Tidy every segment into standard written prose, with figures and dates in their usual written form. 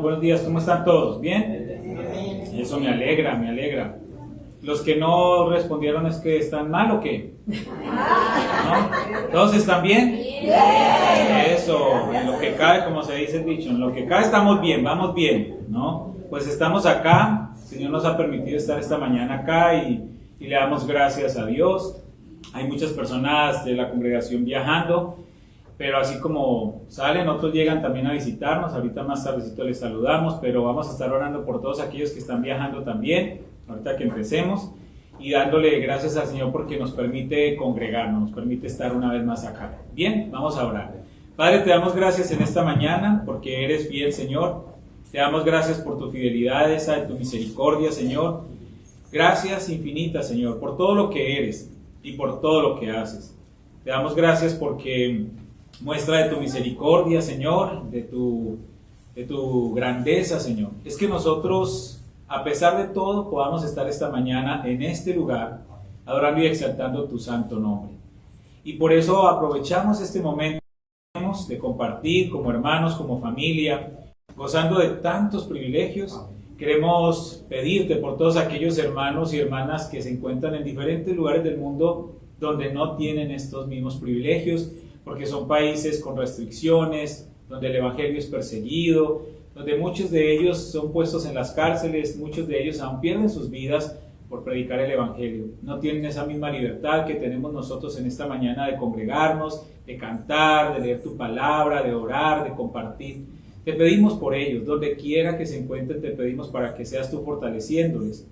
buenos días, ¿cómo están todos? ¿Bien? Eso me alegra. Los que no respondieron es que están mal o qué, ¿no? ¿Todos están bien? Eso, en lo que cae, como se dice el dicho, en lo que cae estamos bien, vamos bien, ¿no? Pues estamos acá, el Señor nos ha permitido estar esta mañana acá y le damos gracias a Dios. Hay muchas personas de la congregación viajando, pero así como salen, otros llegan también a visitarnos. Ahorita más tardecito les saludamos, pero vamos a estar orando por todos aquellos que están viajando también, ahorita que empecemos, y dándole gracias al Señor porque nos permite congregarnos, nos permite estar una vez más acá. Bien, vamos a orar. Padre, te damos gracias en esta mañana porque eres fiel, Señor. Te damos gracias por tu fidelidad, esa de tu misericordia, Señor. Gracias infinitas, Señor, por todo lo que eres y por todo lo que haces. Te damos gracias porque muestra de tu misericordia, Señor, de tu grandeza, Señor. Es que nosotros, a pesar de todo, podamos estar esta mañana en este lugar, adorando y exaltando tu santo nombre. Y por eso aprovechamos este momento de compartir como hermanos, como familia, gozando de tantos privilegios. Queremos pedirte por todos aquellos hermanos y hermanas que se encuentran en diferentes lugares del mundo donde no tienen estos mismos privilegios, porque son países con restricciones, donde el evangelio es perseguido, donde muchos de ellos son puestos en las cárceles, muchos de ellos aún pierden sus vidas por predicar el evangelio. No tienen esa misma libertad que tenemos nosotros en esta mañana de congregarnos, de cantar, de leer tu palabra, de orar, de compartir. Te pedimos por ellos, donde quiera que se encuentren, te pedimos para que seas tú fortaleciéndoles,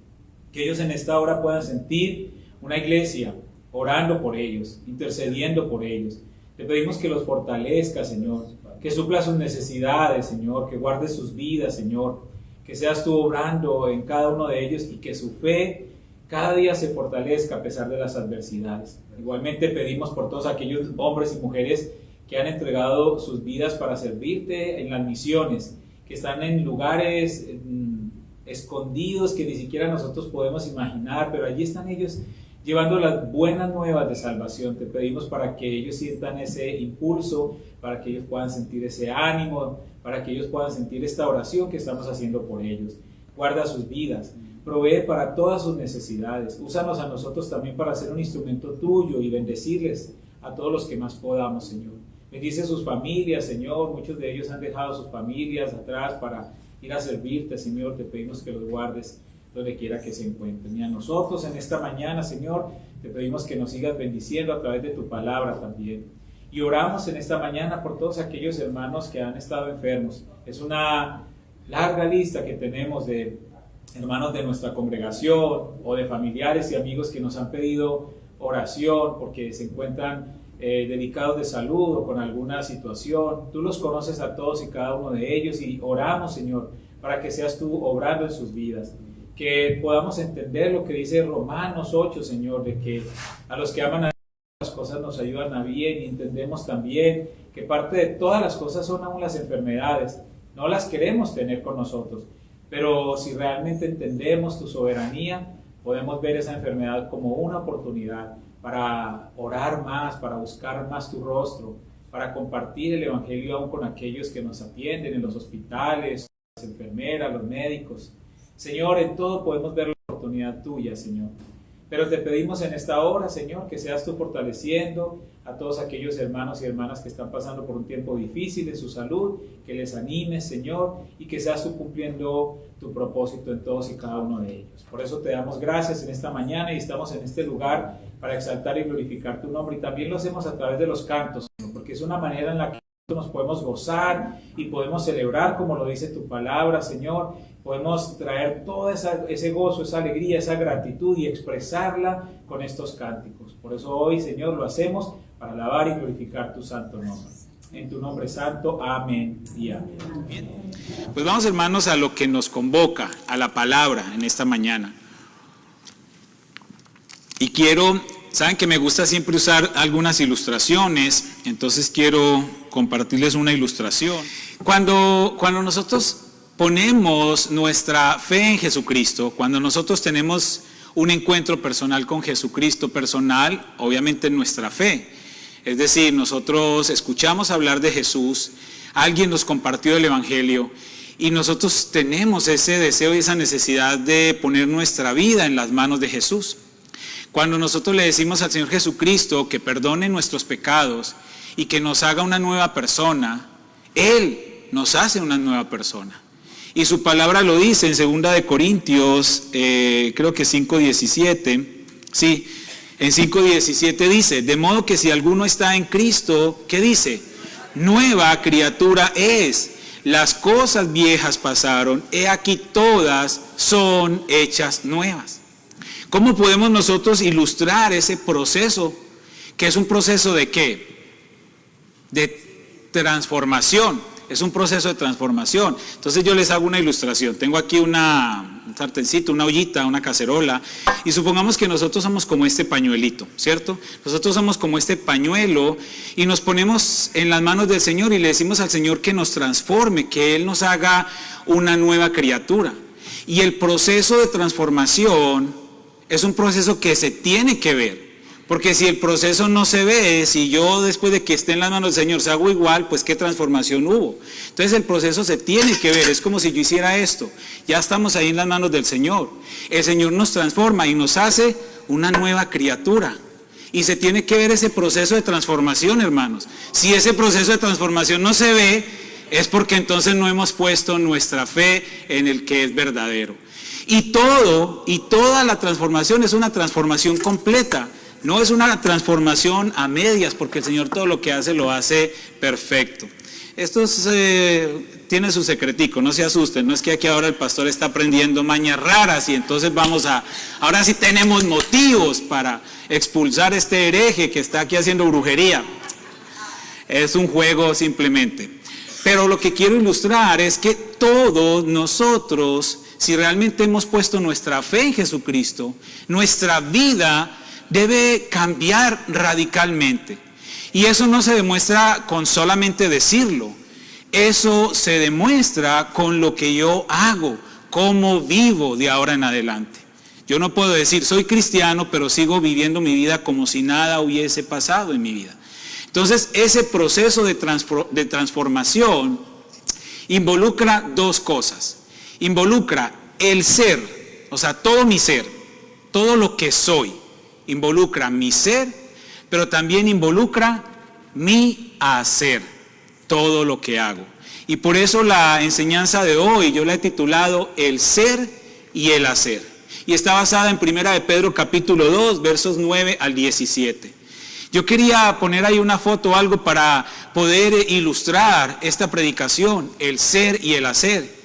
que ellos en esta hora puedan sentir una iglesia orando por ellos, intercediendo por ellos. Te pedimos que los fortalezcas, Señor, que supla sus necesidades, Señor, que guardes sus vidas, Señor, que seas tú obrando en cada uno de ellos y que su fe cada día se fortalezca a pesar de las adversidades. Igualmente pedimos por todos aquellos hombres y mujeres que han entregado sus vidas para servirte en las misiones, que están en lugares escondidos que ni siquiera nosotros podemos imaginar, pero allí están ellos llevando las buenas nuevas de salvación. Te pedimos para que ellos sientan ese impulso, para que ellos puedan sentir ese ánimo, para que ellos puedan sentir esta oración que estamos haciendo por ellos. Guarda sus vidas, provee para todas sus necesidades, úsanos a nosotros también para ser un instrumento tuyo y bendecirles a todos los que más podamos, Señor. Bendice sus familias, Señor. Muchos de ellos han dejado sus familias atrás para ir a servirte, Señor. Te pedimos que los guardes donde quiera que se encuentren. Y a nosotros en esta mañana, Señor, te pedimos que nos sigas bendiciendo a través de tu palabra también. Y oramos en esta mañana por todos aquellos hermanos que han estado enfermos. Es una larga lista que tenemos de hermanos de nuestra congregación o de familiares y amigos que nos han pedido oración porque se encuentran dedicados de salud o con alguna situación. Tú los conoces a todos y cada uno de ellos y oramos, Señor, para que seas tú obrando en sus vidas. Que podamos entender lo que dice Romanos 8, Señor, de que a los que aman a Dios las cosas nos ayudan a bien, y entendemos también que parte de todas las cosas son aún las enfermedades. No las queremos tener con nosotros, pero si realmente entendemos tu soberanía, podemos ver esa enfermedad como una oportunidad para orar más, para buscar más tu rostro, para compartir el evangelio aún con aquellos que nos atienden en los hospitales, las enfermeras, los médicos. Señor, en todo podemos ver la oportunidad tuya, Señor. Pero te pedimos en esta hora, Señor, que seas tú fortaleciendo a todos aquellos hermanos y hermanas que están pasando por un tiempo difícil en su salud, que les animes, Señor, y que seas tú cumpliendo tu propósito en todos y cada uno de ellos. Por eso te damos gracias en esta mañana y estamos en este lugar para exaltar y glorificar tu nombre. Y también lo hacemos a través de los cantos, Señor, porque es una manera en la que nos podemos gozar y podemos celebrar como lo dice tu palabra, Señor. Podemos traer todo ese gozo, esa alegría, esa gratitud y expresarla con estos cánticos. Por eso hoy, Señor, lo hacemos para alabar y glorificar tu santo nombre. En tu nombre santo, amén y amén. Bien. Pues vamos, hermanos, a lo que nos convoca, a la palabra en esta mañana. Y saben que me gusta siempre usar algunas ilustraciones, entonces quiero compartirles una ilustración. Cuando nosotros ponemos nuestra fe en Jesucristo, cuando nosotros tenemos un encuentro personal con Jesucristo, personal, obviamente nuestra fe, es decir, nosotros escuchamos hablar de Jesús, alguien nos compartió el evangelio Y nosotros tenemos ese deseo y esa necesidad de poner nuestra vida en las manos de Jesús. Cuando nosotros le decimos al Señor Jesucristo que perdone nuestros pecados y que nos haga una nueva persona, Él nos hace una nueva persona. Y su palabra lo dice en 2 de Corintios, creo que 5:17, sí, en 5:17 dice, de modo que si alguno está en Cristo, ¿qué dice? Nueva criatura es, las cosas viejas pasaron, he aquí todas son hechas nuevas. ¿Cómo podemos nosotros ilustrar ese proceso? Que es un proceso ¿de qué? De transformación. Es un proceso de transformación. Entonces yo les hago una ilustración. Tengo aquí un sartencito, una ollita, una cacerola. Y supongamos que nosotros somos como este pañuelito, ¿cierto? Nosotros somos como este pañuelo y nos ponemos en las manos del Señor y le decimos al Señor que nos transforme, que Él nos haga una nueva criatura. Y el proceso de transformación es un proceso que se tiene que ver. Porque si el proceso no se ve, si yo después de que esté en las manos del Señor se hago igual, pues ¿qué transformación hubo? Entonces el proceso se tiene que ver, es como si yo hiciera esto. Ya estamos ahí en las manos del Señor. El Señor nos transforma y nos hace una nueva criatura. Y se tiene que ver ese proceso de transformación, hermanos. Si ese proceso de transformación no se ve, es porque entonces no hemos puesto nuestra fe en el que es verdadero. Y toda la transformación es una transformación completa. No es una transformación a medias, porque el Señor todo lo que hace lo hace perfecto. Esto tiene su secretico, no se asusten, no es que aquí ahora el pastor está aprendiendo mañas raras y entonces ahora sí tenemos motivos para expulsar este hereje que está aquí haciendo brujería. Es un juego simplemente. Pero lo que quiero ilustrar es que todos nosotros, si realmente hemos puesto nuestra fe en Jesucristo, nuestra vida debe cambiar radicalmente. Y eso no se demuestra con solamente decirlo. Eso se demuestra con lo que yo hago, cómo vivo de ahora en adelante. Yo no puedo decir, soy cristiano, pero sigo viviendo mi vida como si nada hubiese pasado en mi vida. Entonces, ese proceso de transformación involucra dos cosas. Involucra el ser, o sea, todo mi ser, todo lo que soy. Involucra mi ser, pero también involucra mi hacer, todo lo que hago. Y por eso la enseñanza de hoy yo la he titulado El ser y el hacer. Y está basada en 1 de Pedro capítulo 2, versos 9 al 17. Yo quería poner ahí una foto o algo para poder ilustrar esta predicación, el ser y el hacer.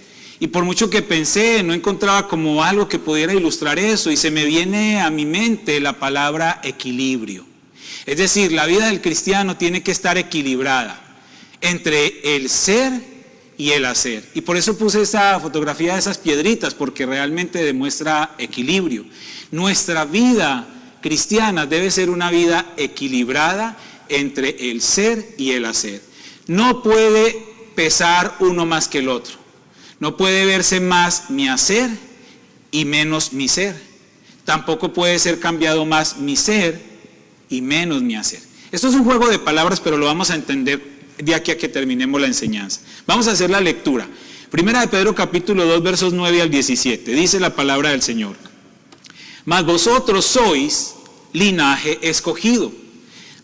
Y por mucho que pensé, no encontraba como algo que pudiera ilustrar eso, y se me viene a mi mente la palabra equilibrio. Es decir, la vida del cristiano tiene que estar equilibrada entre el ser y el hacer. Y por eso puse esa fotografía de esas piedritas, porque realmente demuestra equilibrio. Nuestra vida cristiana debe ser una vida equilibrada entre el ser y el hacer. No puede pesar uno más que el otro. No puede verse más mi hacer y menos mi ser. Tampoco puede ser cambiado más mi ser y menos mi hacer. Esto es un juego de palabras, pero lo vamos a entender de aquí a que terminemos la enseñanza. Vamos a hacer la lectura. 1 de Pedro capítulo 2, versos 9 al 17. Dice la palabra del Señor. Mas vosotros sois linaje escogido,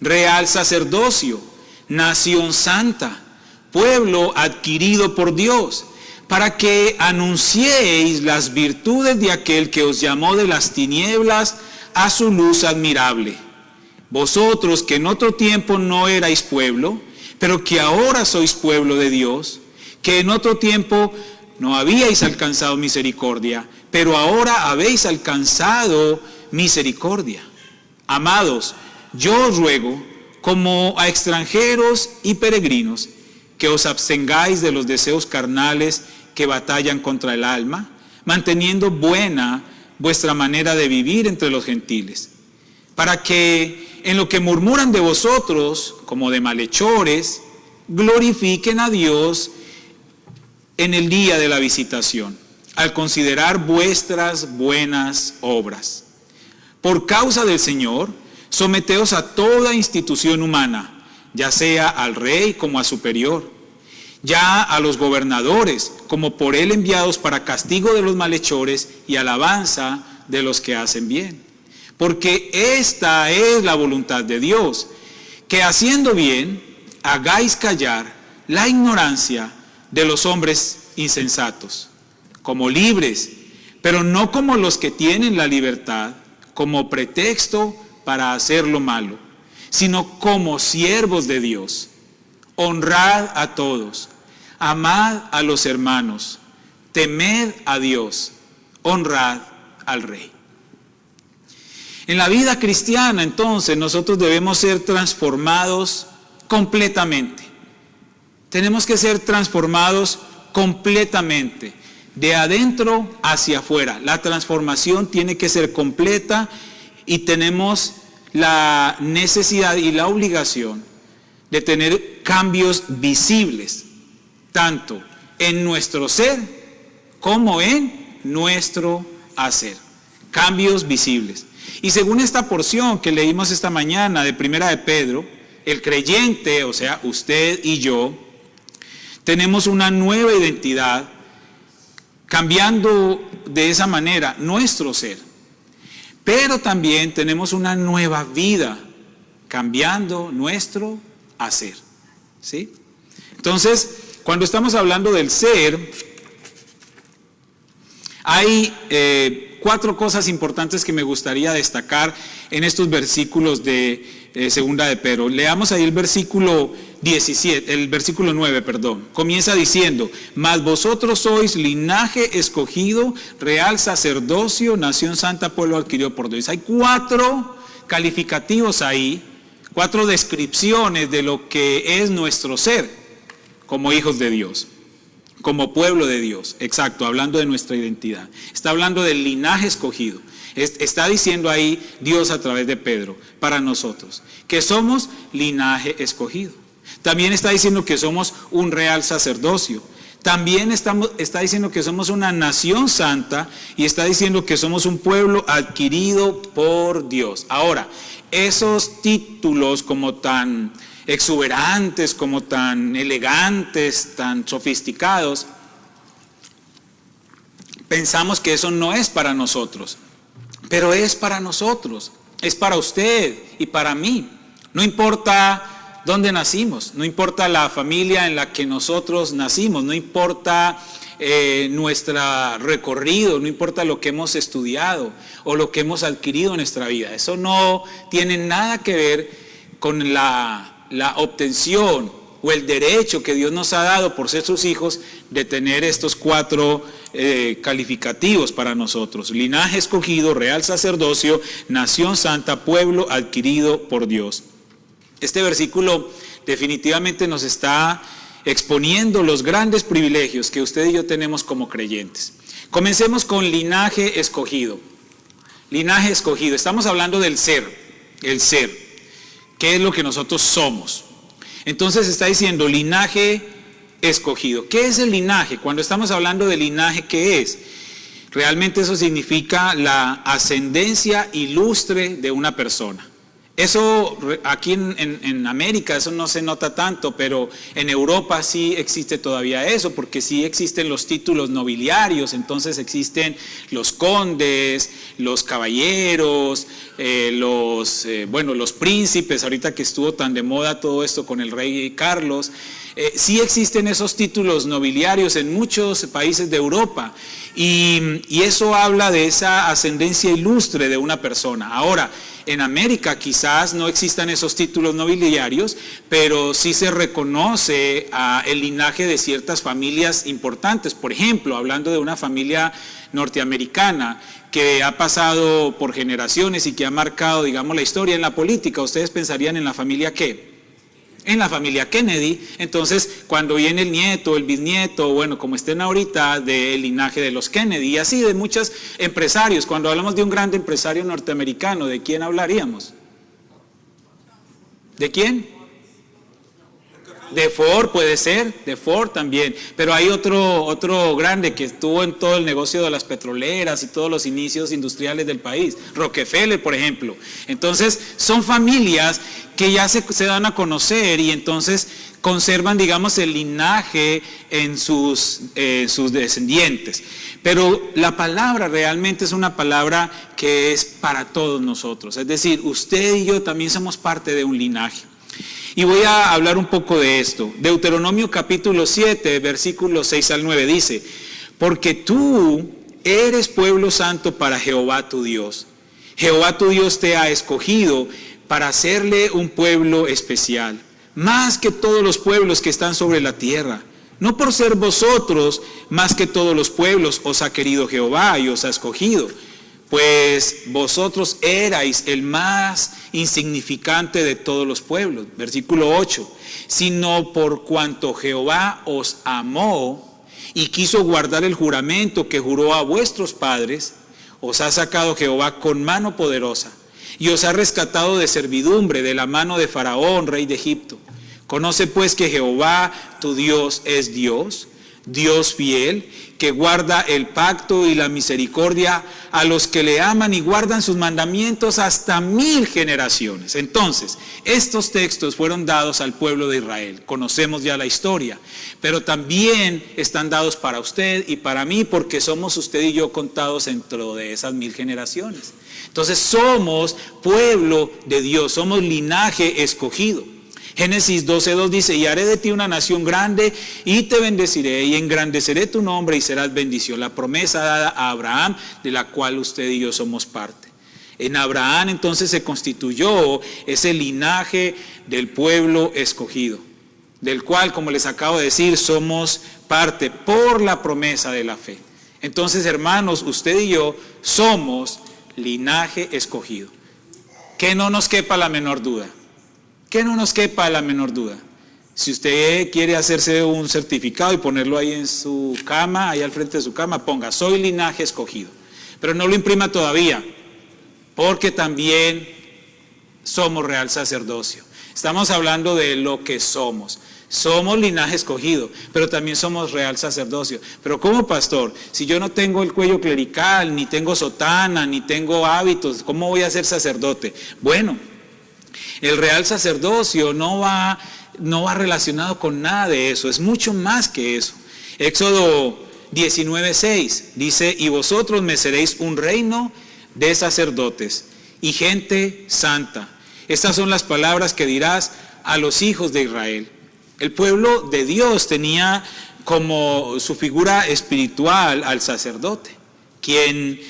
real sacerdocio, nación santa, pueblo adquirido por Dios, para que anunciéis las virtudes de aquel que os llamó de las tinieblas a su luz admirable. Vosotros que en otro tiempo no erais pueblo, pero que ahora sois pueblo de Dios, que en otro tiempo no habíais alcanzado misericordia, pero ahora habéis alcanzado misericordia. Amados, yo os ruego, como a extranjeros y peregrinos, que os abstengáis de los deseos carnales que batallan contra el alma, manteniendo buena vuestra manera de vivir entre los gentiles, para que en lo que murmuran de vosotros, como de malhechores, glorifiquen a Dios en el día de la visitación, al considerar vuestras buenas obras. Por causa del Señor, someteos a toda institución humana, ya sea al rey como a superior, ya a los gobernadores, como por él enviados para castigo de los malhechores y alabanza de los que hacen bien. Porque esta es la voluntad de Dios, que haciendo bien, hagáis callar la ignorancia de los hombres insensatos, como libres, pero no como los que tienen la libertad, como pretexto para hacer lo malo, sino como siervos de Dios. Honrad a todos, amad a los hermanos, temed a Dios, honrad al Rey. En la vida cristiana, entonces, nosotros debemos ser transformados completamente. Tenemos que ser transformados completamente, de adentro hacia afuera. La transformación tiene que ser completa y tenemos la necesidad y la obligación de tener cambios visibles, tanto en nuestro ser como en nuestro hacer. Cambios visibles. Y según esta porción que leímos esta mañana de Primera de Pedro, el creyente, o sea, usted y yo, tenemos una nueva identidad, cambiando de esa manera nuestro ser. Pero también tenemos una nueva vida, cambiando nuestro hacer. ¿Sí? Entonces, cuando estamos hablando del ser, hay 4 cosas importantes que me gustaría destacar en estos versículos de Segunda de Pedro. Leamos ahí el versículo 9, comienza diciendo: mas vosotros sois linaje escogido, real sacerdocio, nación santa, pueblo adquirido por Dios. Hay 4 calificativos ahí, 4 descripciones de lo que es nuestro ser como hijos de Dios, como pueblo de Dios. Exacto, hablando de nuestra identidad. Está hablando del linaje escogido. Está diciendo ahí Dios a través de Pedro para nosotros que somos linaje escogido. También está diciendo que somos un real sacerdocio. También está diciendo que somos una nación santa y está diciendo que somos un pueblo adquirido por Dios. Ahora, esos títulos como tan exuberantes, como tan elegantes, tan sofisticados, pensamos que eso no es para nosotros, pero es para nosotros, es para usted y para mí. No importa dónde nacimos, no importa la familia en la que nosotros nacimos, no importa nuestro recorrido, no importa lo que hemos estudiado o lo que hemos adquirido en nuestra vida. Eso no tiene nada que ver con la obtención o el derecho que Dios nos ha dado por ser sus hijos de tener estos 4 calificativos para nosotros: linaje escogido, real sacerdocio, nación santa, pueblo adquirido por Dios. Este versículo definitivamente nos está exponiendo los grandes privilegios que usted y yo tenemos como creyentes. Comencemos con linaje escogido. Linaje escogido, estamos hablando del ser, el ser. ¿Qué es lo que nosotros somos? Entonces está diciendo linaje escogido. ¿Qué es el linaje? Cuando estamos hablando de linaje, ¿qué es? Realmente eso significa la ascendencia ilustre de una persona. Eso aquí en América eso no se nota tanto, pero en Europa sí existe todavía eso, porque sí existen los títulos nobiliarios. Entonces existen los condes, los caballeros, los príncipes, ahorita que estuvo tan de moda todo esto con el rey Carlos. Sí existen esos títulos nobiliarios en muchos países de Europa, y eso habla de esa ascendencia ilustre de una persona. Ahora, en América quizás no existan esos títulos nobiliarios, pero sí se reconoce el linaje de ciertas familias importantes. Por ejemplo, hablando de una familia norteamericana que ha pasado por generaciones y que ha marcado, digamos, la historia en la política, ¿ustedes pensarían en la familia qué? En la familia Kennedy. Entonces, cuando viene el nieto, el bisnieto, bueno, como estén ahorita, del linaje de los Kennedy, y así de muchos empresarios. Cuando hablamos de un gran empresario norteamericano, ¿de quién hablaríamos? ¿De quién? De Ford puede ser, de Ford también, pero hay otro grande que estuvo en todo el negocio de las petroleras y todos los inicios industriales del país, Rockefeller, por ejemplo. Entonces, son familias que ya se dan a conocer y entonces conservan, digamos, el linaje en sus descendientes. Pero la palabra realmente es una palabra que es para todos nosotros, es decir, usted y yo también somos parte de un linaje. Y voy a hablar un poco de esto. Deuteronomio capítulo 7, versículos 6 al 9 dice: porque tú eres pueblo santo para Jehová tu Dios. Jehová tu Dios te ha escogido para hacerle un pueblo especial, más que todos los pueblos que están sobre la tierra. No por ser vosotros más que todos los pueblos os ha querido Jehová y os ha escogido, pues vosotros erais el más insignificante de todos los pueblos. Versículo 8, sino por cuanto Jehová os amó y quiso guardar el juramento que juró a vuestros padres, os ha sacado Jehová con mano poderosa y os ha rescatado de servidumbre de la mano de Faraón, rey de Egipto. Conoce pues que Jehová tu Dios es Dios, Dios fiel, que guarda el pacto y la misericordia a los que le aman y guardan sus mandamientos hasta 1000 generaciones. Entonces, estos textos fueron dados al pueblo de Israel. Conocemos ya la historia, pero también están dados para usted y para mí, porque somos usted y yo contados dentro de esas 1000 generaciones. Entonces, somos pueblo de Dios, somos linaje escogido. Génesis 12:2 dice: y haré de ti una nación grande y te bendeciré y engrandeceré tu nombre y serás bendición. La promesa dada a Abraham, de la cual usted y yo somos parte. En Abraham entonces se constituyó ese linaje del pueblo escogido, del cual, como les acabo de decir, somos parte por la promesa de la fe. Entonces, hermanos, usted y yo somos linaje escogido. Que no nos quepa la menor duda. Que no nos quepa la menor duda. Si usted quiere hacerse un certificado y ponerlo ahí en su cama, ahí al frente de su cama, ponga: soy linaje escogido. Pero no lo imprima todavía, porque también somos real sacerdocio. Estamos hablando de lo que somos. Somos linaje escogido, pero también somos real sacerdocio. Pero ¿cómo, pastor? Si yo no tengo el cuello clerical, ni tengo sotana, ni tengo hábitos, ¿cómo voy a ser sacerdote? Bueno, el real sacerdocio no va relacionado con nada de eso, es mucho más que eso. Éxodo 19:6 dice: y vosotros me seréis un reino de sacerdotes y gente santa. Estas son las palabras que dirás a los hijos de Israel. El pueblo de Dios tenía como su figura espiritual al sacerdote, quien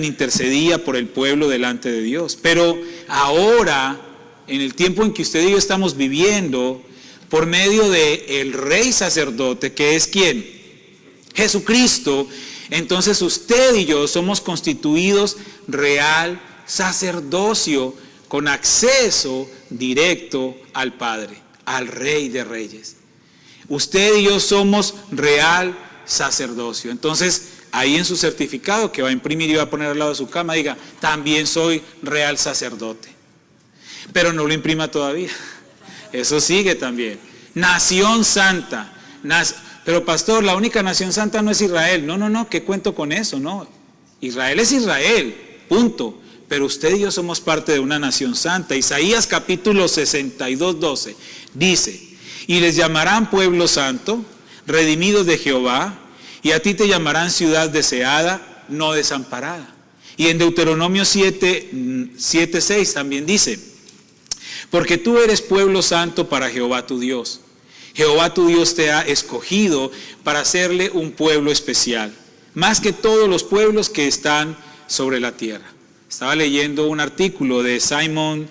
intercedía por el pueblo delante de Dios. Pero ahora, en el tiempo en que usted y yo estamos viviendo, por medio de el rey sacerdote, que es ¿quién? Jesucristo, entonces usted y yo somos constituidos real sacerdocio, con acceso directo al Padre, al Rey de Reyes. Usted y yo somos real sacerdocio. Entonces, ahí en su certificado que va a imprimir y va a poner al lado de su cama, diga: también soy real sacerdote. Pero no lo imprima todavía. Eso sigue también. Nación santa. Pero pastor, la única nación santa no es Israel. No, ¿qué cuento con eso? No. Israel es Israel, punto. Pero usted y yo somos parte de una nación santa. Isaías capítulo 62:12 dice: y les llamarán pueblo santo, redimidos de Jehová, y a ti te llamarán ciudad deseada, no desamparada. Y en Deuteronomio 7:6 también dice: porque tú eres pueblo santo para Jehová tu Dios. Jehová tu Dios te ha escogido para hacerle un pueblo especial, más que todos los pueblos que están sobre la tierra. Estaba leyendo un artículo de Simon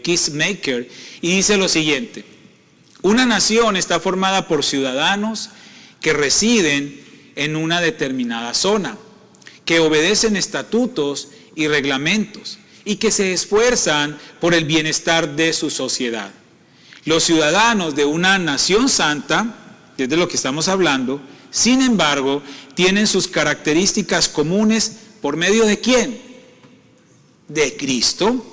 Kistemaker y dice lo siguiente: una nación está formada por ciudadanos que residen en una determinada zona, que obedecen estatutos y reglamentos y que se esfuerzan por el bienestar de su sociedad. Los ciudadanos de una nación santa, que es de lo que estamos hablando, sin embargo, tienen sus características comunes por medio de ¿quién? De Cristo.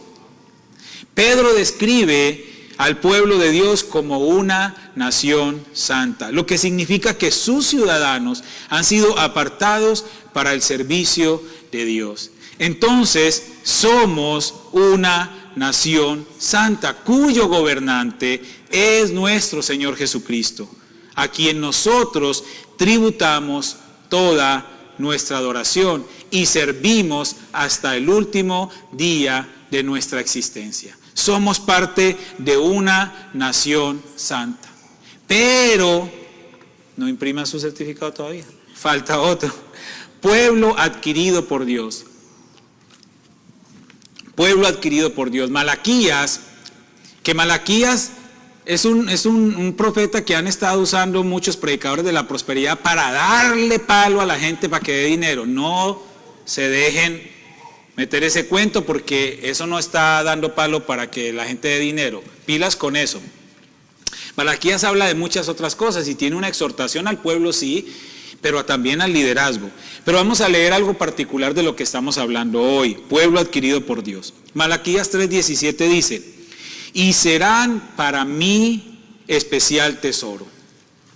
Pedro describe al pueblo de Dios como una nación santa, lo que significa que sus ciudadanos han sido apartados para el servicio de Dios. Entonces, somos una nación santa, cuyo gobernante es nuestro Señor Jesucristo, a quien nosotros tributamos toda nuestra adoración y servimos hasta el último día de nuestra existencia. Somos parte de una nación santa. Pero, no imprima su certificado todavía, falta otro. Pueblo adquirido por Dios. Pueblo adquirido por Dios. Malaquías, que Malaquías es un profeta que han estado usando muchos predicadores de la prosperidad para darle palo a la gente para que dé dinero. No se dejen meter ese cuento, porque eso no está dando palo para que la gente dé dinero. Pilas con eso. Malaquías habla de muchas otras cosas y tiene una exhortación al pueblo, sí, pero también al liderazgo. Pero vamos a leer algo particular de lo que estamos hablando hoy, pueblo adquirido por Dios. Malaquías 3:17 dice: y serán para mí especial tesoro,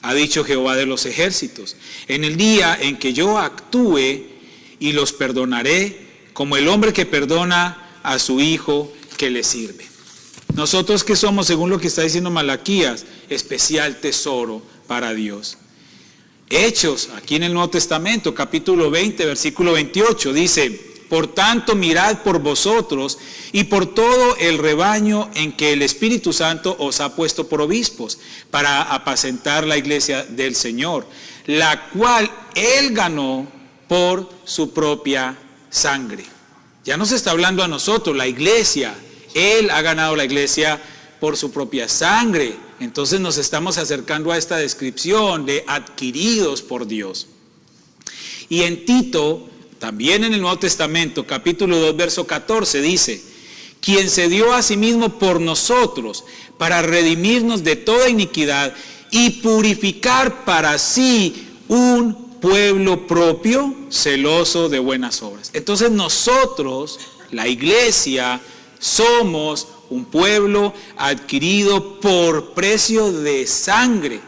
ha dicho Jehová de los ejércitos, en el día en que yo actúe, y los perdonaré como el hombre que perdona a su hijo que le sirve. Nosotros que somos, según lo que está diciendo Malaquías, especial tesoro para Dios. Hechos, aquí en el Nuevo Testamento, capítulo 20, versículo 28, dice: por tanto, mirad por vosotros y por todo el rebaño en que el Espíritu Santo os ha puesto por obispos, para apacentar la iglesia del Señor, la cual Él ganó por su propia sangre. Ya nos está hablando a nosotros, la iglesia. Él ha ganado la iglesia por su propia sangre. Entonces nos estamos acercando a esta descripción de adquiridos por Dios. Y en Tito, también en el Nuevo Testamento, capítulo 2, verso 14, dice: quien se dio a sí mismo por nosotros para redimirnos de toda iniquidad y purificar para sí un pueblo propio, celoso de buenas obras. Entonces nosotros, la iglesia, somos un pueblo adquirido por precio de sangre,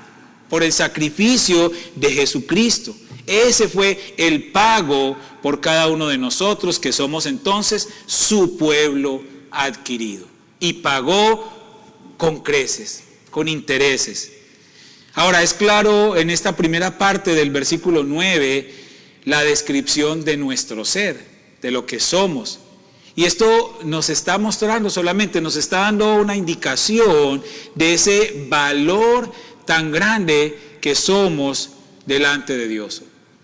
por el sacrificio de Jesucristo. Ese fue el pago por cada uno de nosotros, que somos entonces su pueblo adquirido. Y pagó con creces, con intereses. Ahora, es claro en esta primera parte del versículo 9 la descripción de nuestro ser, de lo que somos. Y esto nos está mostrando solamente, nos está dando una indicación de ese valor tan grande que somos delante de Dios.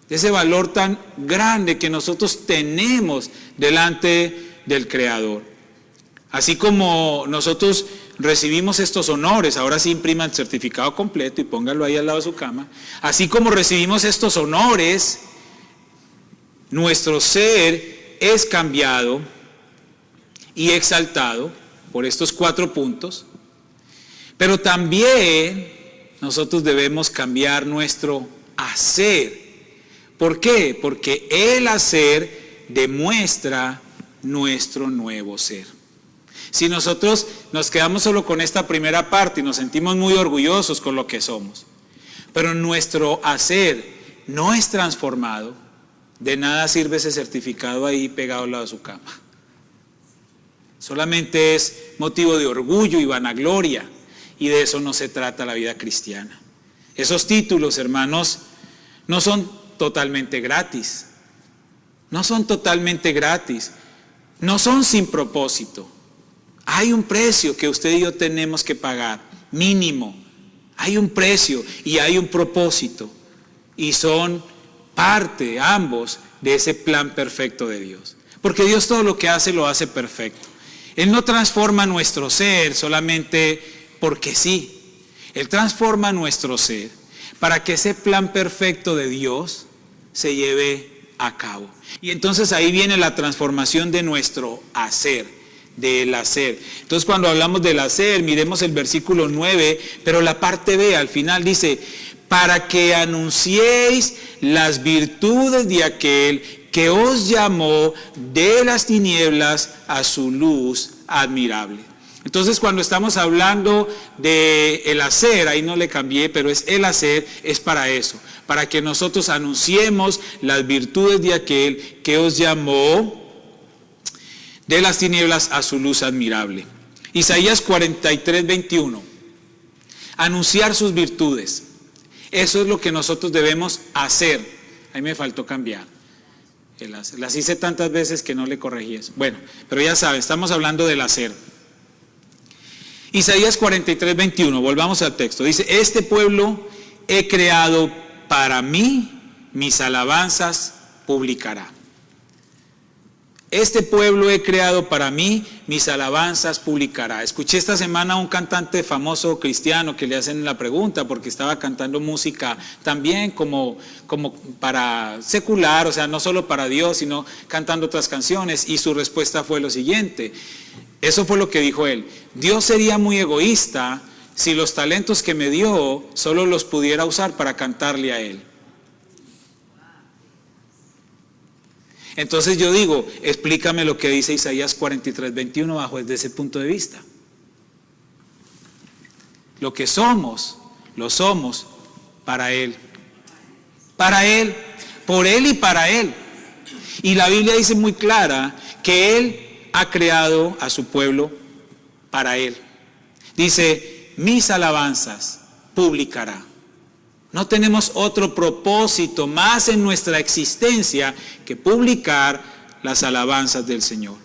De ese valor tan grande que nosotros tenemos delante del Creador. Así como nosotros recibimos estos honores, ahora sí imprima el certificado completo y póngalo ahí al lado de su cama. Así como recibimos estos honores, nuestro ser es cambiado y exaltado por estos 4 puntos, pero también nosotros debemos cambiar nuestro hacer. ¿Por qué? Porque el hacer demuestra nuestro nuevo ser. Si nosotros nos quedamos solo con esta primera parte y nos sentimos muy orgullosos con lo que somos, pero nuestro hacer no es transformado, de nada sirve ese certificado ahí pegado al lado de su cama. Solamente es motivo de orgullo y vanagloria, y de eso no se trata la vida cristiana. Esos títulos, hermanos, no son totalmente gratis. No son totalmente gratis. No son sin propósito. Hay un precio que usted y yo tenemos que pagar, mínimo. Hay un precio y hay un propósito. Y son parte, ambos, de ese plan perfecto de Dios. Porque Dios todo lo que hace, lo hace perfecto. Él no transforma nuestro ser solamente porque sí. Él transforma nuestro ser para que ese plan perfecto de Dios se lleve a cabo. Y entonces ahí viene la transformación de nuestro hacer, del hacer. Entonces cuando hablamos del hacer, miremos el versículo 9, pero la parte B al final dice: para que anunciéis las virtudes de aquel que os llamó de las tinieblas a su luz admirable. Entonces, cuando estamos hablando de el hacer, ahí no le cambié, pero es el hacer, es para eso, para que nosotros anunciemos las virtudes de aquel que os llamó de las tinieblas a su luz admirable. Isaías 43, 21. Anunciar sus virtudes. Eso es lo que nosotros debemos hacer. Ahí me faltó cambiar. Las hice tantas veces que no le corregí eso. Bueno, pero ya saben, estamos hablando del hacer. Isaías 43, 21, volvamos al texto. Dice, este pueblo he creado para mí, mis alabanzas publicará. Este pueblo he creado para mí, mis alabanzas publicará. Escuché esta semana a un cantante famoso cristiano que le hacen la pregunta porque estaba cantando música también como para secular, o sea, no solo para Dios, sino cantando otras canciones, y su respuesta fue lo siguiente. Eso fue lo que dijo él. Dios sería muy egoísta si los talentos que me dio solo los pudiera usar para cantarle a él. Entonces yo digo, explícame lo que dice Isaías 43, 21 bajo desde ese punto de vista. Lo que somos, lo somos para Él. Para Él, por Él y para Él. Y la Biblia dice muy clara que Él ha creado a su pueblo para Él. Dice, mis alabanzas publicará. No tenemos otro propósito más en nuestra existencia que publicar las alabanzas del Señor.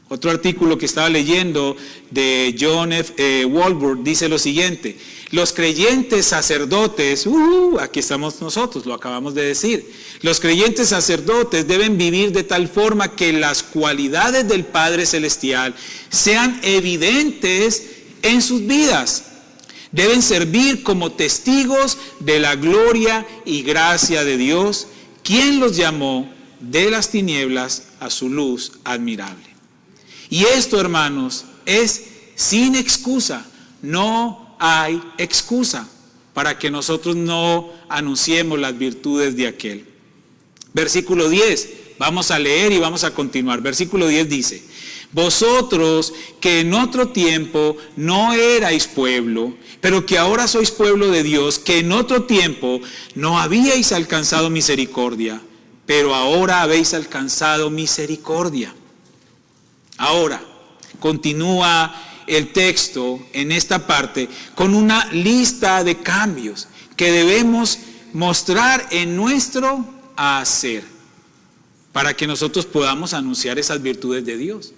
Otro artículo que estaba leyendo de John F. Walvoord dice lo siguiente: los creyentes sacerdotes, aquí estamos nosotros, lo acabamos de decir, los creyentes sacerdotes deben vivir de tal forma que las cualidades del Padre Celestial sean evidentes en sus vidas. Deben servir como testigos de la gloria y gracia de Dios, quien los llamó de las tinieblas a su luz admirable. Y esto, hermanos, es sin excusa. No hay excusa para que nosotros no anunciemos las virtudes de aquel. Versículo 10, vamos a leer y vamos a continuar. Versículo 10 dice: vosotros que en otro tiempo no erais pueblo, pero que ahora sois pueblo de Dios, que en otro tiempo no habíais alcanzado misericordia, pero ahora habéis alcanzado misericordia. Ahora, continúa el texto en esta parte con una lista de cambios que debemos mostrar en nuestro hacer para que nosotros podamos anunciar esas virtudes de Dios.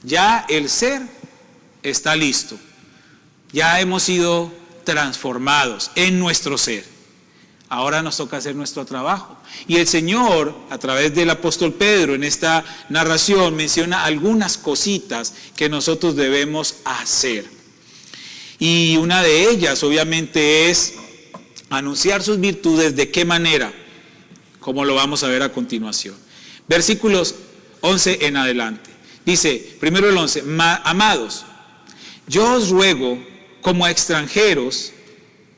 Ya el ser está listo. Ya hemos sido transformados en nuestro ser. Ahora nos toca hacer nuestro trabajo. Y el Señor, a través del apóstol Pedro, en esta narración, menciona algunas cositas que nosotros debemos hacer. Y una de ellas, obviamente, es anunciar sus virtudes. ¿De qué manera? Como lo vamos a ver a continuación. Versículos 11 en adelante. Dice, primero el 11, amados, yo os ruego como extranjeros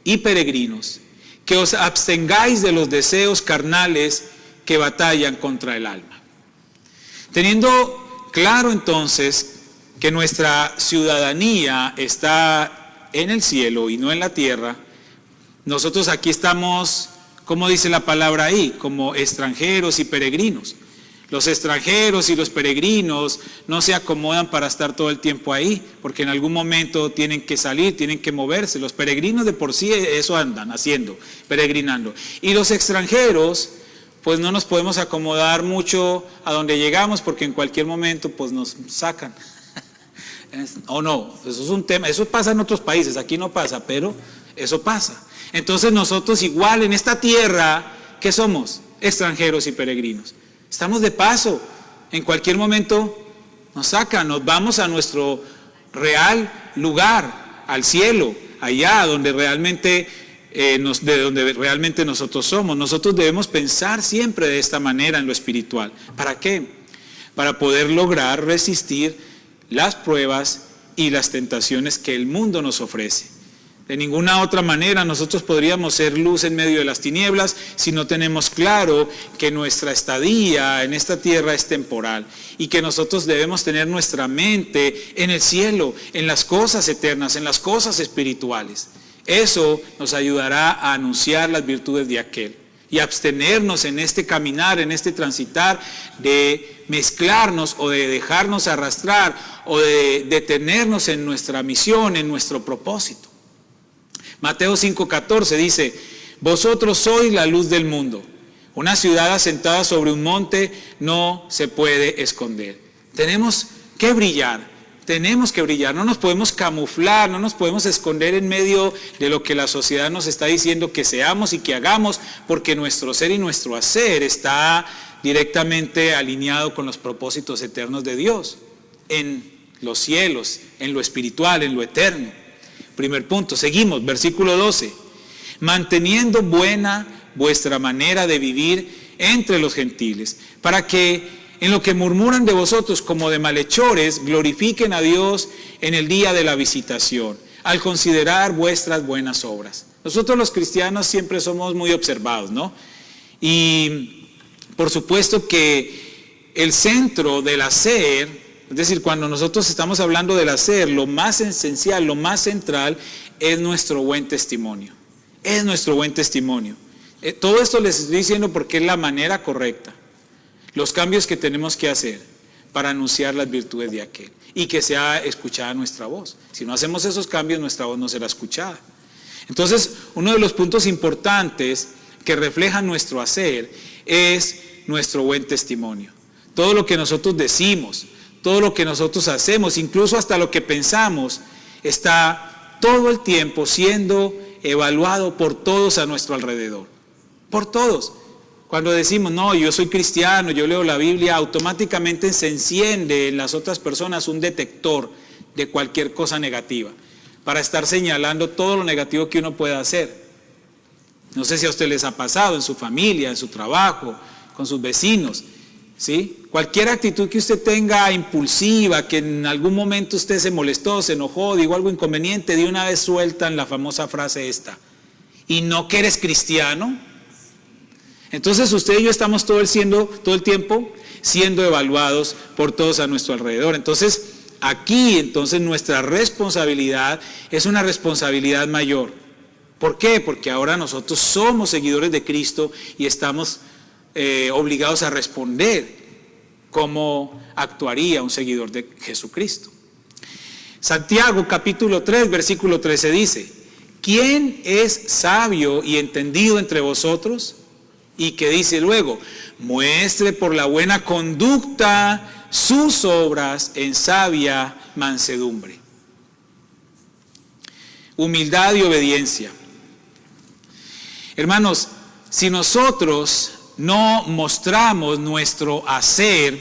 y peregrinos que os abstengáis de los deseos carnales que batallan contra el alma. Teniendo claro entonces que nuestra ciudadanía está en el cielo y no en la tierra, nosotros aquí estamos, ¿cómo dice la palabra ahí? Como extranjeros y peregrinos. Los extranjeros y los peregrinos no se acomodan para estar todo el tiempo ahí, porque en algún momento tienen que salir, tienen que moverse. Los peregrinos de por sí eso andan haciendo, peregrinando. Y los extranjeros, pues no nos podemos acomodar mucho a donde llegamos, porque en cualquier momento pues nos sacan. O no, eso es un tema, eso pasa en otros países, aquí no pasa, pero eso pasa. Entonces nosotros igual en esta tierra, ¿qué somos? Extranjeros y peregrinos. Estamos de paso, en cualquier momento nos sacan, nos vamos a nuestro real lugar, al cielo, allá donde realmente, de donde realmente nosotros somos. Nosotros debemos pensar siempre de esta manera en lo espiritual. ¿Para qué? Para poder lograr resistir las pruebas y las tentaciones que el mundo nos ofrece. De ninguna otra manera nosotros podríamos ser luz en medio de las tinieblas si no tenemos claro que nuestra estadía en esta tierra es temporal y que nosotros debemos tener nuestra mente en el cielo, en las cosas eternas, en las cosas espirituales. Eso nos ayudará a anunciar las virtudes de aquel y abstenernos en este caminar, en este transitar, de mezclarnos o de dejarnos arrastrar o de detenernos en nuestra misión, en nuestro propósito. Mateo 5:14 dice: vosotros sois la luz del mundo. Una ciudad asentada sobre un monte no se puede esconder. Tenemos que brillar, no nos podemos camuflar, no nos podemos esconder en medio de lo que la sociedad nos está diciendo que seamos y que hagamos, porque nuestro ser y nuestro hacer está directamente alineado con los propósitos eternos de Dios, en los cielos, en lo espiritual, en lo eterno. Primer punto, seguimos, versículo 12. Manteniendo buena vuestra manera de vivir entre los gentiles, para que en lo que murmuran de vosotros como de malhechores, glorifiquen a Dios en el día de la visitación, al considerar vuestras buenas obras. Nosotros los cristianos siempre somos muy observados, ¿no? Y por supuesto que el centro del hacer, es decir, cuando nosotros estamos hablando del hacer, lo más esencial, lo más central es nuestro buen testimonio. Es nuestro buen testimonio. Todo esto les estoy diciendo porque es la manera correcta. Los cambios que tenemos que hacer para anunciar las virtudes de aquel y que sea escuchada nuestra voz. Si no hacemos esos cambios, nuestra voz no será escuchada. Entonces, uno de los puntos importantes que reflejan nuestro hacer es nuestro buen testimonio. Todo lo que nosotros decimos, todo lo que nosotros hacemos, incluso hasta lo que pensamos, está todo el tiempo siendo evaluado por todos a nuestro alrededor. Por todos. Cuando decimos, no, yo soy cristiano, yo leo la Biblia, automáticamente se enciende en las otras personas un detector de cualquier cosa negativa, para estar señalando todo lo negativo que uno pueda hacer. No sé si a usted les ha pasado en su familia, en su trabajo, con sus vecinos, ¿sí? Cualquier actitud que usted tenga impulsiva, que en algún momento usted se molestó, se enojó, dijo algo inconveniente, de una vez sueltan la famosa frase esta: ¿y no que eres cristiano? Entonces usted y yo estamos todo el tiempo siendo evaluados por todos a nuestro alrededor. Entonces aquí nuestra responsabilidad es una responsabilidad mayor. ¿Por qué? Porque ahora nosotros somos seguidores de Cristo y estamos obligados a responder cómo actuaría un seguidor de Jesucristo. Santiago capítulo 3 versículo 13 dice: ¿quién es sabio y entendido entre vosotros? Y que dice luego: muestre por la buena conducta sus obras en sabia mansedumbre. Humildad y obediencia. Hermanos, si nosotros no mostramos nuestro hacer,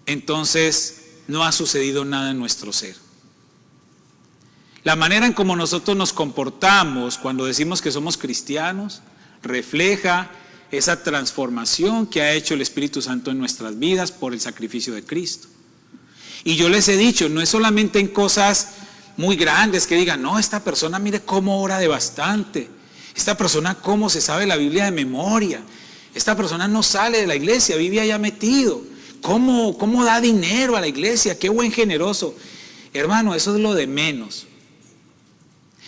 entonces no ha sucedido nada en nuestro ser. La manera en cómo nosotros nos comportamos cuando decimos que somos cristianos refleja esa transformación que ha hecho el Espíritu Santo en nuestras vidas por el sacrificio de Cristo. Y yo les he dicho, no es solamente en cosas muy grandes que digan, no, esta persona mire cómo ora de bastante, esta persona cómo se sabe la Biblia de memoria, esta persona no sale de la iglesia, vive allá metido, cómo da dinero a la iglesia, qué buen generoso. Hermano, eso es lo de menos.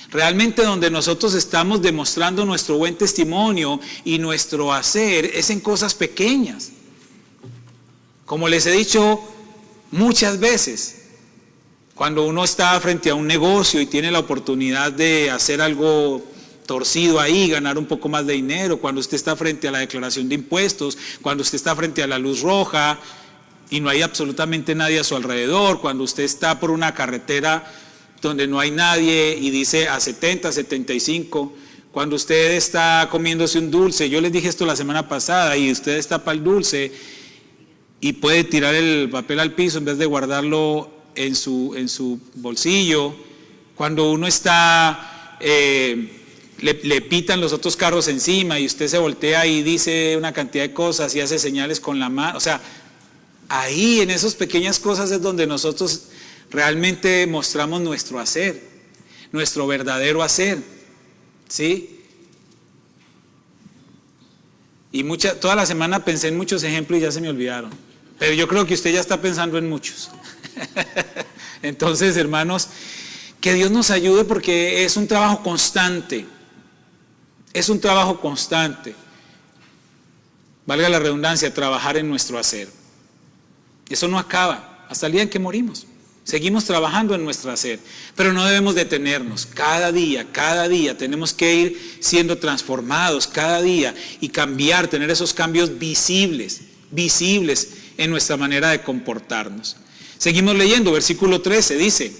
Realmente donde nosotros estamos demostrando nuestro buen testimonio y nuestro hacer es en cosas pequeñas. Como les he dicho muchas veces, cuando uno está frente a un negocio y tiene la oportunidad de hacer algo torcido ahí, ganar un poco más de dinero, cuando usted está frente a la declaración de impuestos, cuando usted está frente a la luz roja y no hay absolutamente nadie a su alrededor, cuando usted está por una carretera donde no hay nadie y dice a 70, 75, cuando usted está comiéndose un dulce, yo les dije esto la semana pasada, y usted destapa el dulce y puede tirar el papel al piso en vez de guardarlo en su bolsillo, cuando uno está, le pitan los otros carros encima y usted se voltea y dice una cantidad de cosas y hace señales con la mano, o sea, ahí en esas pequeñas cosas es donde nosotros realmente mostramos nuestro hacer. nuestro verdadero hacer, ¿sí? Y toda la semana pensé en muchos ejemplos y ya se me olvidaron. Pero yo creo que usted ya está pensando en muchos. Entonces, hermanos, que Dios nos ayude porque es un trabajo constante. Es un trabajo constante. Valga la redundancia, trabajar en nuestro hacer. Eso no acaba hasta el día en que morimos. Seguimos trabajando en nuestro hacer, pero no debemos detenernos. Cada día tenemos que ir siendo transformados cada día y cambiar, tener esos cambios visibles en nuestra manera de comportarnos. Seguimos leyendo, versículo 13 dice: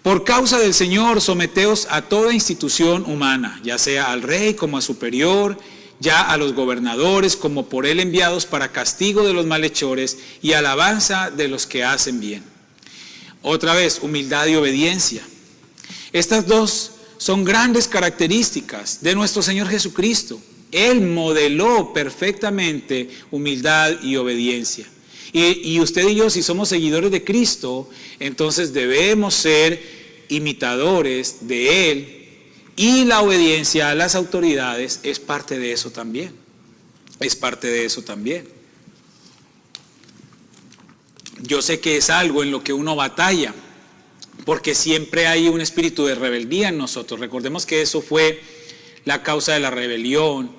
por causa del Señor, someteos a toda institución humana, ya sea al rey como a superior, ya a los gobernadores como por él enviados para castigo de los malhechores y alabanza de los que hacen bien. Otra vez, humildad y obediencia. Estas dos son grandes características de nuestro Señor Jesucristo. Él modeló perfectamente humildad y obediencia. Y usted y yo, si somos seguidores de Cristo, entonces debemos ser imitadores de Él. Y la obediencia a las autoridades es parte de eso también. Es parte de eso también. Yo sé que es algo en lo que uno batalla, porque siempre hay un espíritu de rebeldía en nosotros. Recordemos que eso fue la causa de la rebelión,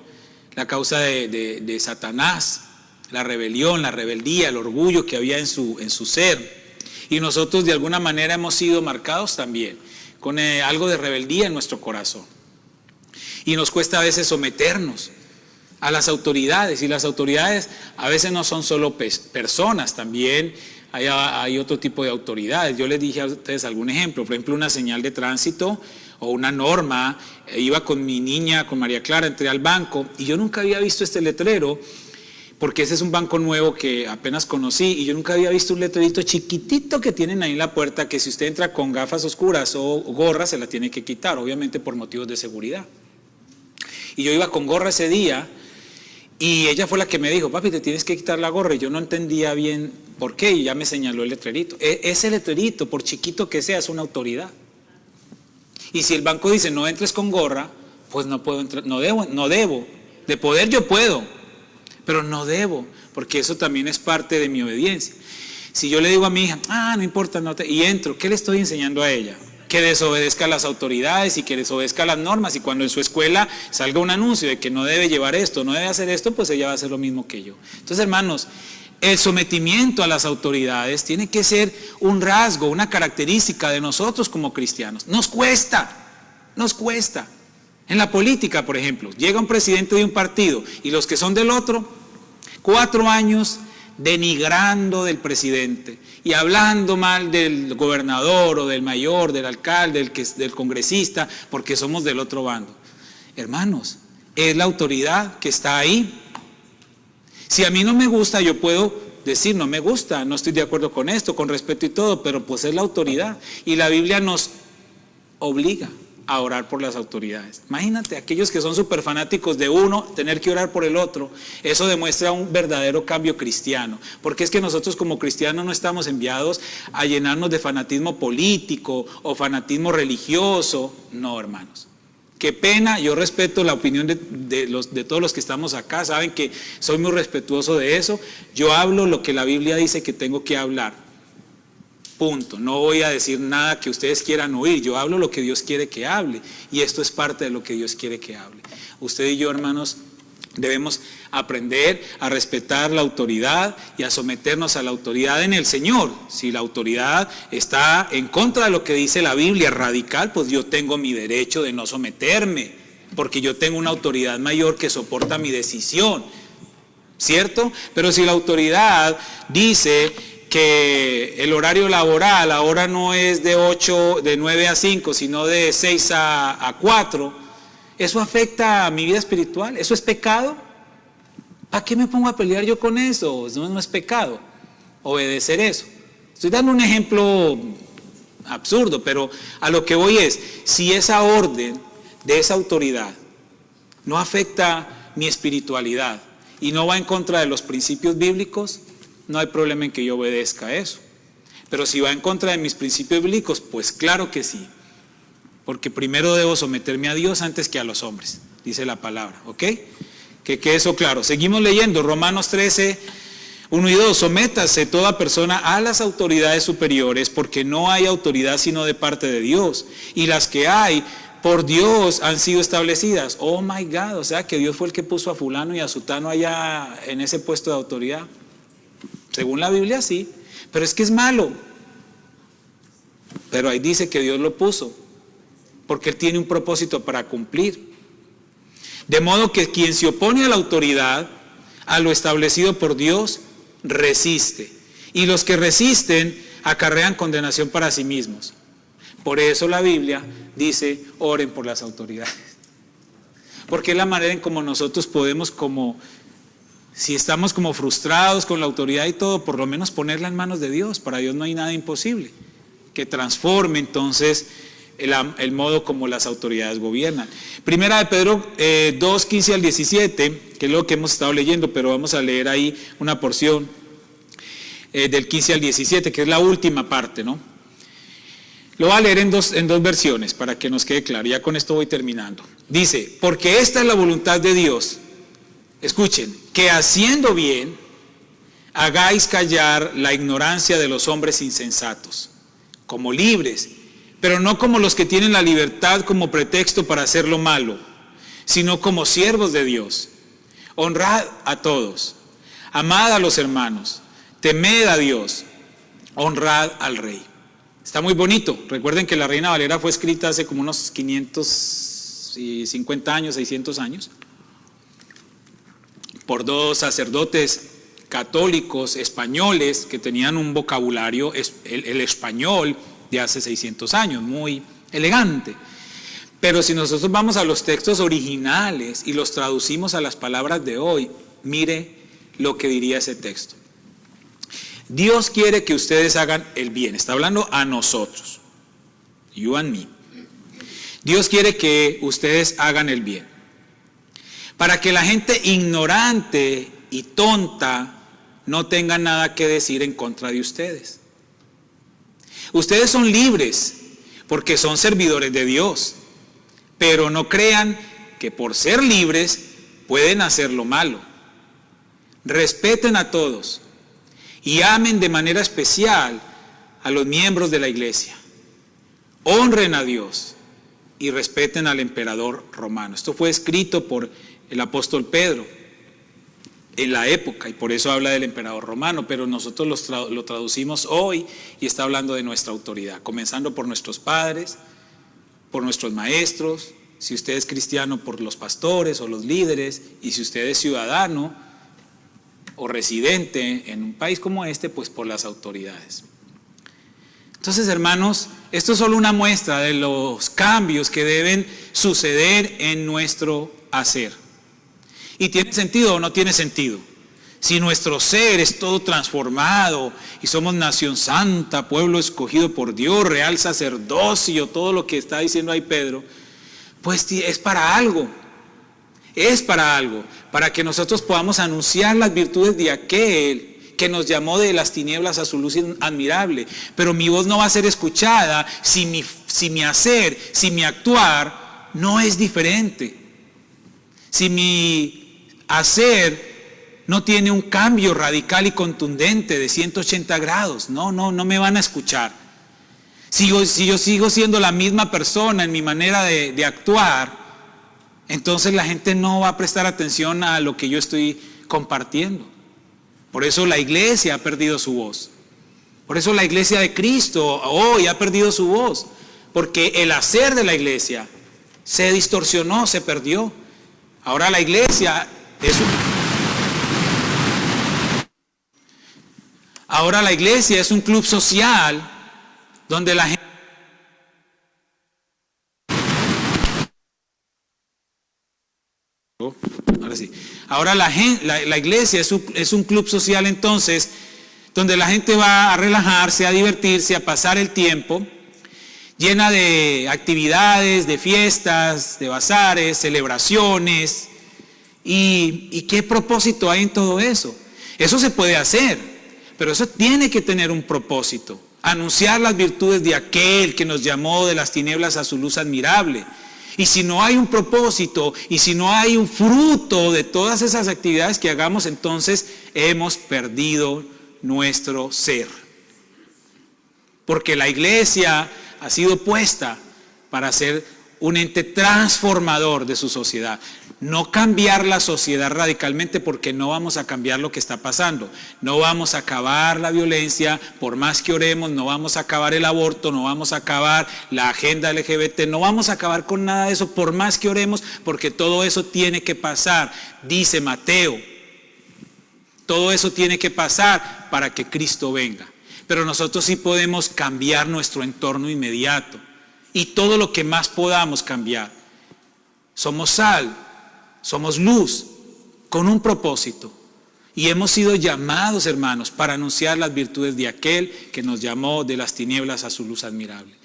la causa de Satanás, la rebelión, la rebeldía, el orgullo que había en su ser. Y nosotros de alguna manera hemos sido marcados también con algo de rebeldía en nuestro corazón. Y nos cuesta a veces someternos a las autoridades, y las autoridades a veces no son solo personas, también hay otro tipo de autoridades. Yo les dije a ustedes algún ejemplo, por ejemplo una señal de tránsito o una norma. Iba con mi niña, con María Clara, entré al banco y yo nunca había visto este letrero, porque ese es un banco nuevo que apenas conocí, y yo nunca había visto un letrerito chiquitito que tienen ahí en la puerta, que si usted entra con gafas oscuras o gorra se la tiene que quitar, obviamente por motivos de seguridad. Y yo iba con gorra ese día, y ella fue la que me dijo: papi, te tienes que quitar la gorra. Y yo no entendía bien por qué, y ya me señaló el letrerito. Ese letrerito, por chiquito que sea, es una autoridad. Y si el banco dice no entres con gorra, pues no puedo entrar, no debo. De poder yo puedo, pero no debo, porque eso también es parte de mi obediencia. Si yo le digo a mi hija, no importa, y entro, ¿qué le estoy enseñando a ella? Que desobedezca a las autoridades y que desobedezca a las normas, y cuando en su escuela salga un anuncio de que no debe llevar esto, no debe hacer esto, pues ella va a hacer lo mismo que yo. Entonces, hermanos, el sometimiento a las autoridades tiene que ser un rasgo, una característica de nosotros como cristianos. Nos cuesta. En la política, por ejemplo, llega un presidente de un partido y los que son del otro, 4 años denigrando del presidente y hablando mal del gobernador o del mayor, del alcalde, del congresista, porque somos del otro bando. Hermanos, es la autoridad que está ahí. Si a mí no me gusta, yo puedo decir no me gusta, no estoy de acuerdo con esto, con respeto y todo, pero pues es la autoridad. Y la Biblia nos obliga a orar por las autoridades. Imagínate, aquellos que son súper fanáticos de uno, tener que orar por el otro. Eso demuestra un verdadero cambio cristiano, porque es que nosotros como cristianos no estamos enviados a llenarnos de fanatismo político o fanatismo religioso. No, hermanos. Qué pena, yo respeto la opinión de todos los que estamos acá, saben que soy muy respetuoso de eso. Yo hablo lo que la Biblia dice que tengo que hablar. Punto. No voy a decir nada que ustedes quieran oír. Yo hablo lo que Dios quiere que hable. Y esto es parte de lo que Dios quiere que hable. Usted y yo, hermanos, debemos aprender a respetar la autoridad y a someternos a la autoridad en el Señor. Si la autoridad está en contra de lo que dice la Biblia radical, pues yo tengo mi derecho de no someterme, porque yo tengo una autoridad mayor que soporta mi decisión, ¿cierto? Pero si la autoridad dice que el horario laboral ahora no es de 9 a 5, sino de 6 a 4, ¿eso afecta a mi vida espiritual? ¿Eso es pecado? ¿Para qué me pongo a pelear yo con eso? No es pecado obedecer eso. Estoy dando un ejemplo absurdo, pero a lo que voy es, si esa orden de esa autoridad no afecta mi espiritualidad y no va en contra de los principios bíblicos, no hay problema en que yo obedezca a eso. Pero si va en contra de mis principios bíblicos, pues claro que sí. porque primero debo someterme a Dios antes que a los hombres, dice la palabra, ¿ok? Que quede eso claro. Seguimos leyendo, Romanos 13, 1 y 2, sométase toda persona a las autoridades superiores, porque no hay autoridad sino de parte de Dios, y las que hay por Dios han sido establecidas. Oh my God, o sea que Dios fue el que puso a fulano y a sutano allá en ese puesto de autoridad. Según la Biblia sí, pero es que es malo. Pero ahí dice que Dios lo puso, porque Él tiene un propósito para cumplir. De modo que quien se opone a la autoridad, a lo establecido por Dios, resiste. Y los que resisten acarrean condenación para sí mismos. Por eso la Biblia dice, oren por las autoridades. Porque es la manera en como nosotros podemos, como si estamos como frustrados con la autoridad y todo, por lo menos ponerla en manos de Dios. Para Dios no hay nada imposible. Que transforme entonces el modo como las autoridades gobiernan. Primera de Pedro 2, 15 al 17, que es lo que hemos estado leyendo, pero vamos a leer ahí una porción del 15 al 17, que es la última parte, ¿no? Lo voy a leer en dos versiones para que nos quede claro, ya con esto voy terminando. Dice, porque esta es la voluntad de Dios, escuchen, que haciendo bien, hagáis callar la ignorancia de los hombres insensatos, como libres, pero no como los que tienen la libertad como pretexto para hacer lo malo, sino como siervos de Dios. Honrad a todos, amad a los hermanos, temed a Dios, honrad al Rey. Está muy bonito. Recuerden que la Reina Valera fue escrita hace como unos 550 años, 600 años, por dos sacerdotes católicos españoles que tenían un vocabulario, el español de hace 600 años, muy elegante. Pero si nosotros vamos a los textos originales y los traducimos a las palabras de hoy, mire lo que diría ese texto. Dios quiere que ustedes hagan el bien. Está hablando a nosotros, you and me. Dios quiere que ustedes hagan el bien, para que la gente ignorante y tonta no tenga nada que decir en contra de ustedes. Ustedes son libres porque son servidores de Dios, pero no crean que por ser libres pueden hacer lo malo. Respeten a todos y amen de manera especial a los miembros de la iglesia. Honren a Dios y respeten al emperador romano. Esto fue escrito por el apóstol Pedro en la época, y por eso habla del emperador romano, pero nosotros lo traducimos hoy y está hablando de nuestra autoridad, comenzando por nuestros padres, por nuestros maestros, si usted es cristiano, por los pastores o los líderes, y si usted es ciudadano o residente en un país como este, pues por las autoridades. Entonces, hermanos, esto es solo una muestra de los cambios que deben suceder en nuestro hacer. ¿Y tiene sentido o no tiene sentido? Si nuestro ser es todo transformado y somos nación santa, pueblo escogido por Dios, real sacerdocio, todo lo que está diciendo ahí Pedro, pues es para algo. Es para algo, para que nosotros podamos anunciar las virtudes de aquel que nos llamó de las tinieblas a su luz admirable. Pero mi voz no va a ser escuchada si mi hacer, si mi actuar no es diferente. Si mi hacer no tiene un cambio radical y contundente de 180 grados, no me van a escuchar. Si yo sigo siendo la misma persona en mi manera de actuar, entonces la gente no va a prestar atención a lo que yo estoy compartiendo. Por eso la iglesia ha perdido su voz. Por eso la iglesia de Cristo hoy ha perdido su voz. Porque el hacer de la iglesia se distorsionó, se perdió. Ahora la iglesia es un club social donde la gente... Ahora sí. Ahora la iglesia es un club social entonces donde la gente va a relajarse, a divertirse, a pasar el tiempo, llena de actividades, de fiestas, de bazares, celebraciones. ¿Y qué propósito hay en todo eso? Eso se puede hacer, pero eso tiene que tener un propósito. anunciar las virtudes de aquel que nos llamó de las tinieblas a su luz admirable. Y si no hay un propósito, y si no hay un fruto de todas esas actividades que hagamos, entonces hemos perdido nuestro ser. Porque la iglesia ha sido puesta para ser un ente transformador de su sociedad. No cambiar la sociedad radicalmente, porque no vamos a cambiar lo que está pasando. No vamos a acabar la violencia, por más que oremos, no vamos a acabar el aborto, no vamos a acabar la agenda LGBT, no vamos a acabar con nada de eso, por más que oremos, porque todo eso tiene que pasar, dice Mateo. Todo eso tiene que pasar para que Cristo venga. Pero nosotros sí podemos cambiar nuestro entorno inmediato y todo lo que más podamos cambiar. Somos sal, somos luz, con un propósito. Y hemos sido llamados, hermanos, para anunciar las virtudes de aquel que nos llamó de las tinieblas a su luz admirable.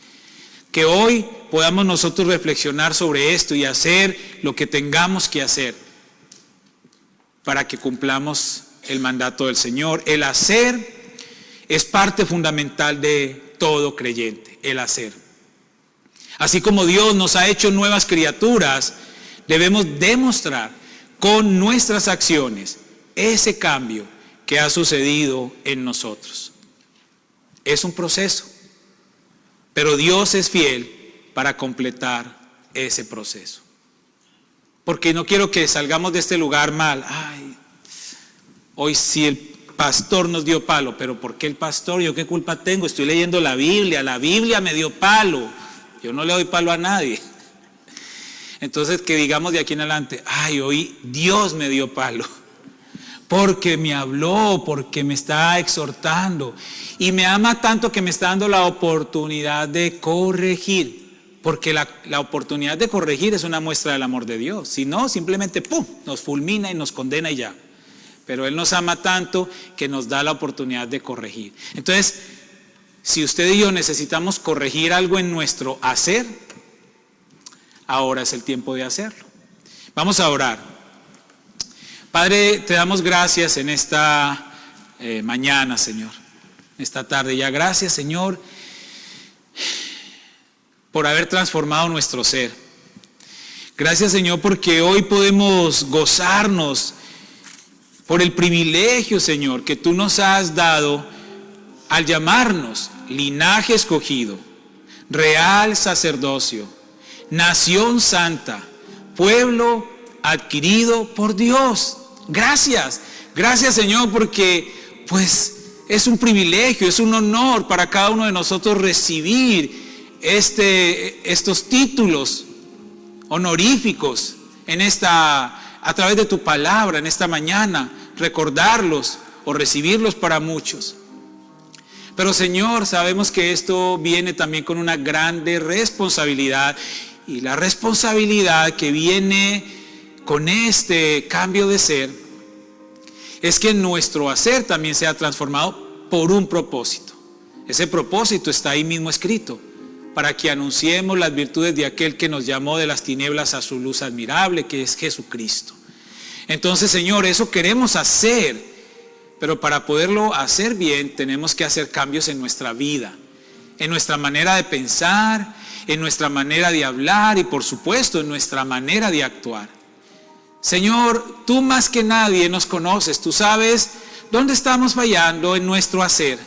Que hoy podamos nosotros reflexionar sobre esto y hacer lo que tengamos que hacer para que cumplamos el mandato del Señor. El hacer es parte fundamental de todo creyente, el hacer. Así como Dios nos ha hecho nuevas criaturas, debemos demostrar con nuestras acciones ese cambio que ha sucedido en nosotros. Es un proceso, pero Dios es fiel para completar ese proceso. Porque no quiero que salgamos de este lugar mal. Ay, hoy sí el pastor nos dio palo, pero ¿por qué el pastor? ¿Yo qué culpa tengo? Estoy leyendo la Biblia me dio palo. Yo no le doy palo a nadie. Entonces que digamos de aquí en adelante, ay, hoy Dios me dio palo, porque me habló, porque me está exhortando y me ama tanto que me está dando la oportunidad de corregir, porque la oportunidad de corregir es una muestra del amor de Dios. Si no, simplemente ¡pum!, nos fulmina y nos condena y ya. Pero Él nos ama tanto que nos da la oportunidad de corregir. Entonces, si usted y yo necesitamos corregir algo en nuestro hacer, ahora es el tiempo de hacerlo. Vamos a orar. Padre, te damos gracias en esta mañana, Señor, esta tarde ya. Gracias, Señor, por haber transformado nuestro ser. Gracias, Señor, porque hoy podemos gozarnos por el privilegio, Señor, que tú nos has dado al llamarnos linaje escogido, real sacerdocio, nación santa, pueblo adquirido por Dios. Gracias, gracias, Señor, porque pues es un privilegio, es un honor para cada uno de nosotros recibir estos títulos honoríficos a través de tu palabra en esta mañana, recordarlos o recibirlos para muchos. Pero, Señor, sabemos que esto viene también con una grande responsabilidad, y la responsabilidad que viene con este cambio de ser es que nuestro hacer también sea transformado por un propósito. Ese propósito está ahí mismo escrito, para que anunciemos las virtudes de aquel que nos llamó de las tinieblas a su luz admirable, que es Jesucristo. Entonces, Señor, eso queremos hacer, pero para poderlo hacer bien tenemos que hacer cambios en nuestra vida, en nuestra manera de pensar, en nuestra manera de hablar y, por supuesto, en nuestra manera de actuar. Señor, tú más que nadie nos conoces, tú sabes dónde estamos fallando en nuestro hacer.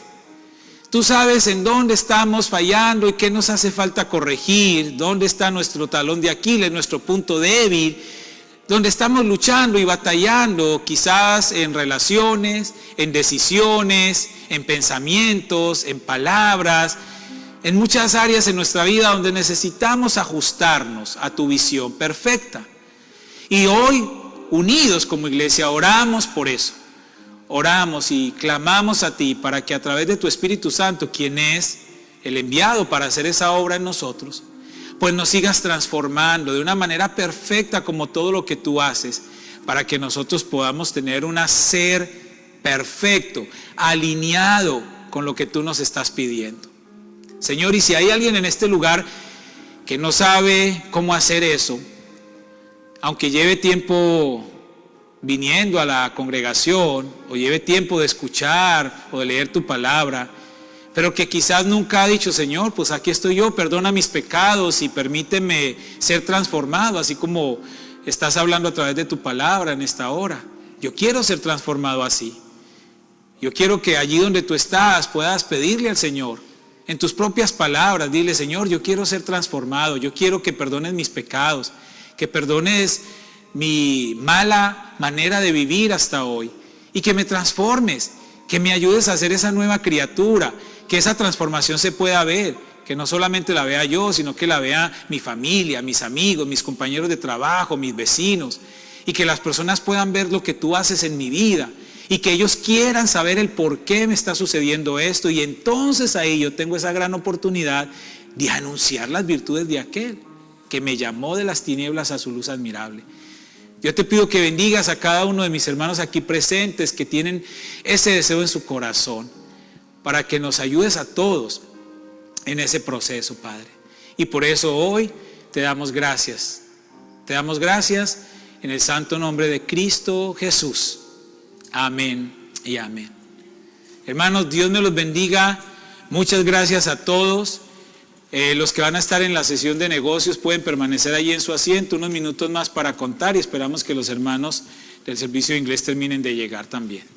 Tú sabes en dónde estamos fallando y qué nos hace falta corregir, dónde está nuestro talón de Aquiles, nuestro punto débil, donde estamos luchando y batallando, quizás en relaciones, en decisiones, en pensamientos, en palabras, en muchas áreas en nuestra vida donde necesitamos ajustarnos a tu visión perfecta. Y hoy, unidos como iglesia, oramos por eso. Oramos y clamamos a ti para que a través de tu Espíritu Santo, quien es el enviado para hacer esa obra en nosotros, pues nos sigas transformando de una manera perfecta como todo lo que tú haces, para que nosotros podamos tener un hacer perfecto, alineado con lo que tú nos estás pidiendo. Señor, y si hay alguien en este lugar que no sabe cómo hacer eso, aunque lleve tiempo viniendo a la congregación, o lleve tiempo de escuchar o de leer tu palabra, pero que quizás nunca ha dicho, Señor, pues aquí estoy yo, perdona mis pecados y permíteme ser transformado, así como estás hablando a través de tu palabra en esta hora. Yo quiero ser transformado así. Yo quiero que allí donde tú estás puedas pedirle al Señor, en tus propias palabras, dile, Señor, yo quiero ser transformado, yo quiero que perdones mis pecados, que perdones mi mala manera de vivir hasta hoy y que me transformes, que me ayudes a ser esa nueva criatura, que esa transformación se pueda ver, que no solamente la vea yo, sino que la vea mi familia, mis amigos, mis compañeros de trabajo, mis vecinos, y que las personas puedan ver lo que tú haces en mi vida y que ellos quieran saber el por qué me está sucediendo esto, y entonces ahí yo tengo esa gran oportunidad de anunciar las virtudes de aquel que me llamó de las tinieblas a su luz admirable. Yo te pido que bendigas a cada uno de mis hermanos aquí presentes que tienen ese deseo en su corazón, para que nos ayudes a todos en ese proceso, Padre. Y por eso hoy te damos gracias. Te damos gracias en el santo nombre de Cristo Jesús. Amén y amén. Hermanos, Dios me los bendiga. Muchas gracias a todos. Los que van a estar en la sesión de negocios pueden permanecer allí en su asiento unos minutos más para contar, y esperamos que los hermanos del servicio de inglés terminen de llegar también.